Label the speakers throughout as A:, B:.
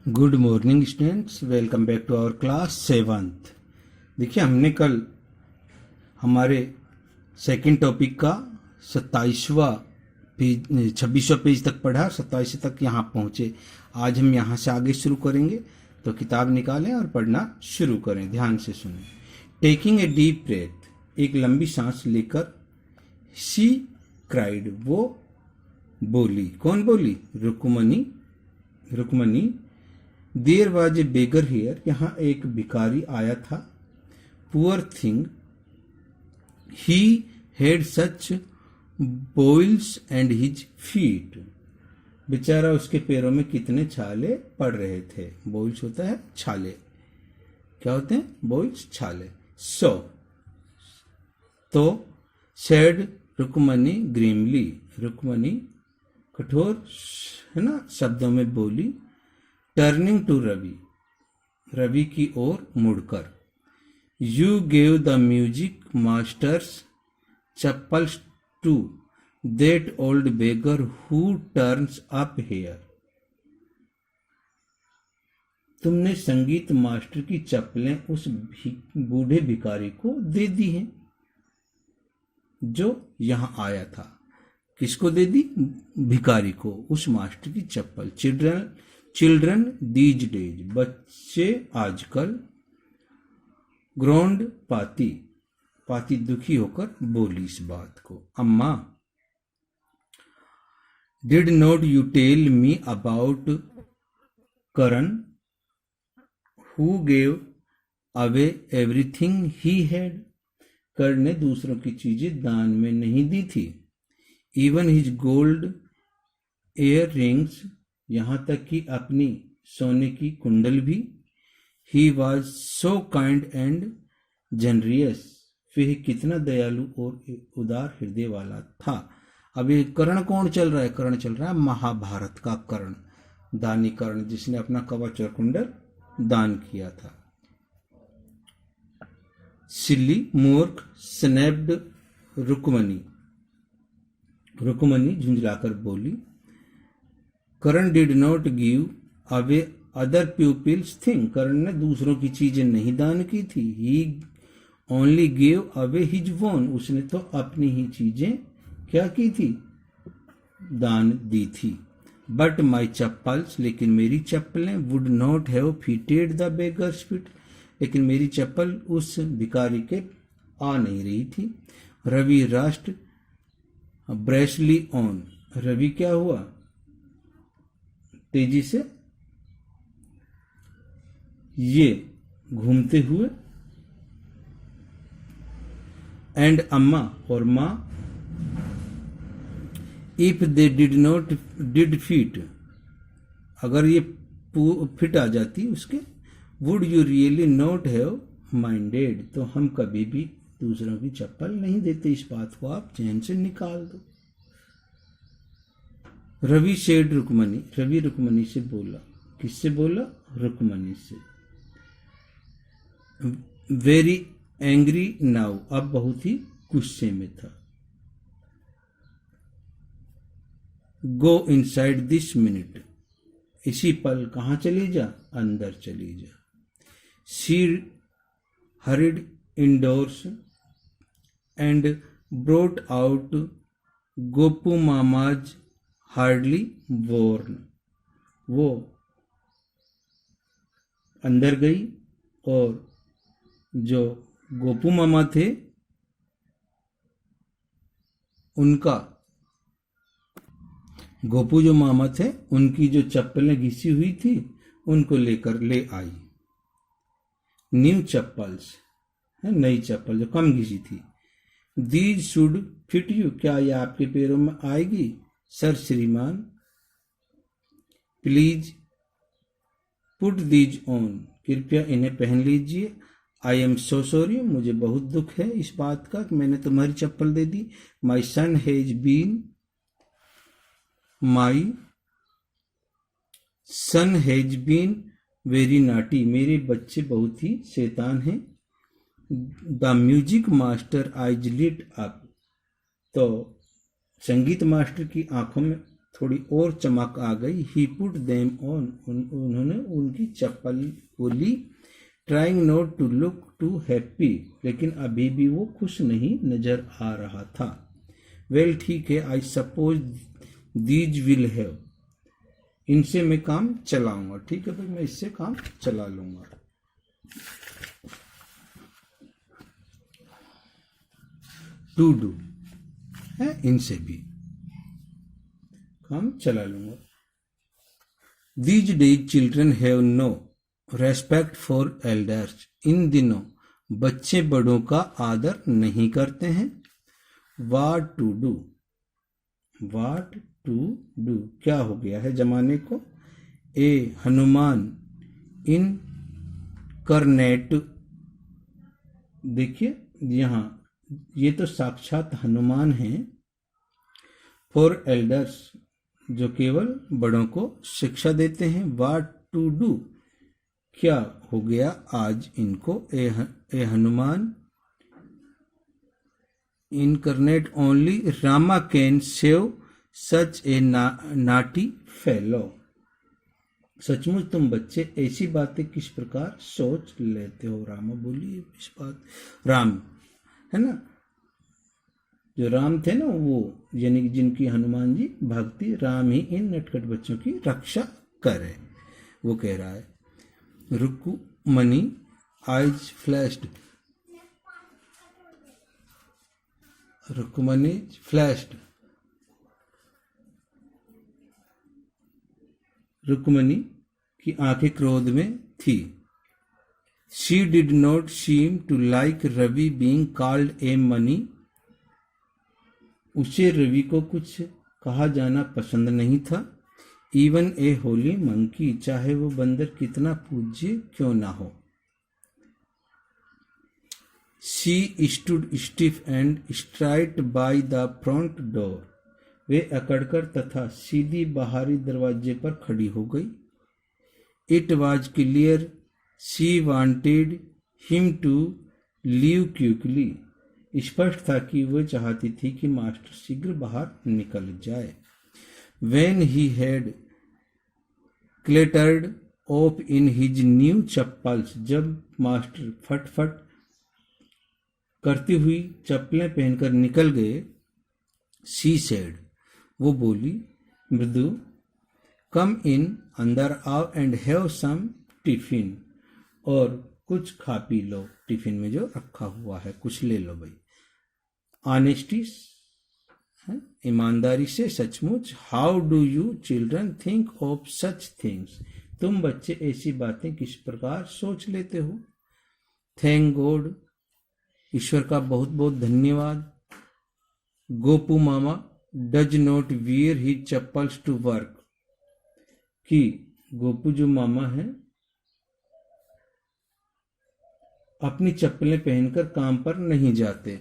A: Good morning students, welcome back to our class seventh. देखिए, हमने कल हमारे सेकंड टॉपिक का 27वां पेज 26वां पेज तक पढ़ा, 27 तक यहाँ पहुँचे। आज हम यहाँ से आगे शुरू करेंगे, तो किताब निकालें और पढ़ना शुरू करें। ध्यान से सुनें। टेकिंग ए डीप ब्रेथ, एक लंबी सांस लेकर, शी क्राइड, वो बोली। कौन बोली? Rukmani. Rukmani. There was a beggar here, यहाँ एक भिखारी आया था। Poor thing, he had such boils and his feet, बेचारा उसके पैरों में कितने छाले पड़ रहे थे। बोइल्स होता है छाले। क्या होते हैं? बोइल्स, छाले। सो तो सेड रुक्मणी ग्रीमली, रुक्मणी कठोर है ना शब्दों में बोली। टर्निंग टू रवि, रवि की ओर मुड़कर, you gave the music master's chappals to that old beggar who turns up here, तुमने संगीत मास्टर की चप्पलें उस बूढ़े भिखारी को दे दी हैं जो यहां आया था। किसको दे दी? भिखारी को। उस मास्टर की चप्पल। चिल्ड्रन दीज डेज, बच्चे आजकल। ग्रोन्ड पाती, पाती दुखी होकर बोली इस बात को। अम्मा, did not you tell me about Karan who gave away everything he had, Karna ने दूसरों की चीजें दान में नहीं दी थी। Even his gold ear rings, यहां तक कि अपनी सोने की कुंडल भी। He was so kind and generous, वह कितना दयालु और उदार हृदय वाला था। अब ये कर्ण कौन चल रहा है? कर्ण चल रहा है महाभारत का कर्ण, दानी कर्ण, जिसने अपना कवच और कुंडल दान किया था। सिल्ली, मूर्ख। स्नैप्ड रुक्मणी, रुक्मणी झुंझलाकर बोली। Karan did not give away other people's thing, Karan ने दूसरों की चीजें नहीं दान की थी। He only give away his own, उसने तो अपनी ही चीजें क्या की थी? दान दी थी। बट माई चप्पल्स, लेकिन मेरी चप्पलें, would not have fitted the beggars feet, लेकिन मेरी चप्पल उस भिखारी के आ नहीं रही थी। रवि राष्ट्र ब्रेसली ऑन, रवि क्या हुआ? तेजी से ये घूमते हुए। एंड अम्मा, और मां। If they did not did fit, अगर ये फिट आ जाती उसके, would you really not have minded, तो हम कभी भी दूसरों की चप्पल नहीं देते। इस बात को आप चैन से निकाल दो। रवि सेड रुक्मणी, रवि रुक्मणी से बोला। किससे बोला? रुक्मणी से। वेरी एंग्री नाउ, अब बहुत ही गुस्से में था। गो इनसाइड दिस मिनट, इसी पल कहां चली जा? अंदर चली जा। She hurried indoors and brought out Gopu Mama's hardly worn, वो अंदर गई और जो गोपू मामा थे उनका, गोपू जो मामा थे उनकी जो चप्पलें घिसी हुई थी उनको लेकर ले आई। न्यू चप्पल्स है, नई चप्पल जो कम घिसी थी। दीज शुड फिट यू, क्या ये आपके पैरों में आएगी? सर श्रीमान, प्लीज पुट दीज ऑन, कृपया इन्हें पहन लीजिए। आई एम सो सॉरी, मुझे बहुत दुख है इस बात का कि मैंने तुम्हारी चप्पल दे दी। My son has been, my son has been very naughty, मेरे बच्चे बहुत ही शैतान हैं। The music master eyes lit up, तो संगीत मास्टर की आंखों में थोड़ी और चमक आ गई। ही पुट देम ऑन, उन्होंने उनकी चप्पल खोली। Trying not to look too happy, लेकिन अभी भी वो खुश नहीं नजर आ रहा था। वेल ठीक है, I suppose these will have, इनसे मैं काम चलाऊंगा। ठीक है भाई, मैं इससे काम चला लूंगा। टू डू है, इनसे भी काम चला लूंगा। These days children have no respect for elders, इन दिनों बच्चे बड़ों का आदर नहीं करते हैं। What to do, what to do क्या हो गया है जमाने को। ए हनुमान इन करनेट, देखिए यहाँ ये तो साक्षात हनुमान हैं। फॉर एल्डर्स, जो केवल बड़ों को शिक्षा देते हैं। वाट टू डू क्या हो गया आज इनको। A Hanuman incarnate only Rama can save such a naughty fellow, सचमुच तुम बच्चे ऐसी बातें किस प्रकार सोच लेते हो। रामा बोलिए इस बात, राम है ना, जो राम थे ना वो, यानी कि जिनकी हनुमान जी भक्ति, राम ही इन नटखट बच्चों की रक्षा करे, वो कह रहा है। Rukmani eyes flashed, Rukmani flashed, Rukmani की आंखें क्रोध में थी। She did not seem to like Ravi being called a money, उसे रवि को कुछ कहा जाना पसंद नहीं था। इवन ए होली मंकी, चाहे वो बंदर कितना पूज्य क्यों ना हो। She stood stiff and straight by the front door, वे अकड़कर तथा सीधी बाहरी दरवाजे पर खड़ी हो गई। It was clear she wanted him to leave quickly, स्पष्ट था कि वह चाहती थी कि मास्टर शीघ्र बाहर निकल जाए। When he had clattered off in his new chappals, जब मास्टर फटफट करती हुई चप्पलें पहनकर निकल गए। शी सेड, वो बोली मृदु, कम इन, अंदर आओ, एंड हैव सम टिफिन, और कुछ खा पी लो, टिफिन में जो रखा हुआ है कुछ ले लो भाई। ऑनेस्टी, ईमानदारी से, सचमुच। How do you children think of such things, तुम बच्चे ऐसी बातें किस प्रकार सोच लेते हो। थैंक गॉड, ईश्वर का बहुत बहुत धन्यवाद। Gopu mama does not wear he chappals to work, कि गोपू जो मामा है अपनी चप्पलें पहनकर काम पर नहीं जाते।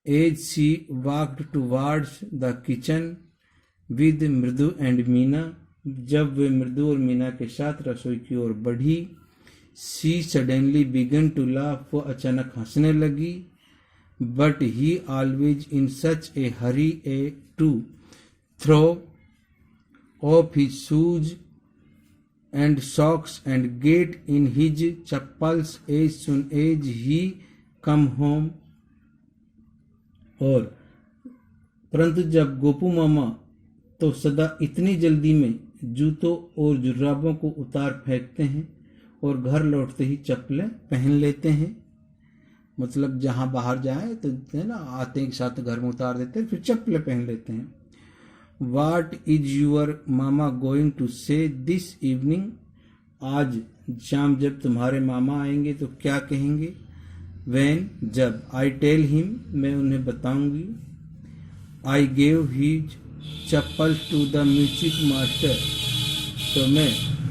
A: As she walked towards the kitchen with Mridu and Meena, जब वे मृदु और मीना के साथ रसोई की ओर बढ़ी। She suddenly began to laugh, वो अचानक हंसने लगी। But he always in such a hurry a to throw off his shoes and socks and get in his chappals as soon as he come home, और परंतु जब गोपू मामा तो सदा इतनी जल्दी में जूतों और जुर्राबों को उतार फेंकते हैं और घर लौटते ही चप्पलें पहन लेते हैं। मतलब जहां बाहर जाए तो है ना, आते के साथ घर में उतार देते हैं, फिर चप्पलें पहन लेते हैं। What is your mama going to say this evening, आज शाम जब तुम्हारे मामा आएंगे तो क्या कहेंगे। When, जब। I tell him, मैं उन्हें बताऊंगी। I gave his chappals to the music master, तो मैं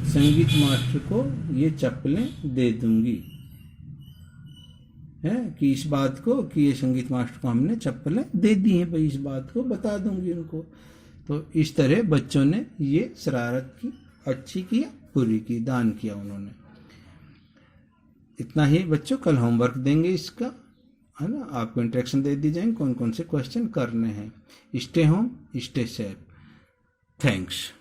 A: संगीत मास्टर को ये चप्पलें दे दूंगी। है कि इस बात को कि ये संगीत मास्टर को हमने चप्पलें दे दी हैं भाई, इस बात को बता दूंगी उनको। तो इस तरह बच्चों ने ये शरारत की, अच्छी की या बुरी की, दान किया उन्होंने। इतना ही बच्चों, कल होमवर्क देंगे इसका, है ना, आपको इंस्ट्रक्शन दे दी जाएंगे कौन कौन से क्वेश्चन करने हैं। Stay home, stay safe. Thanks.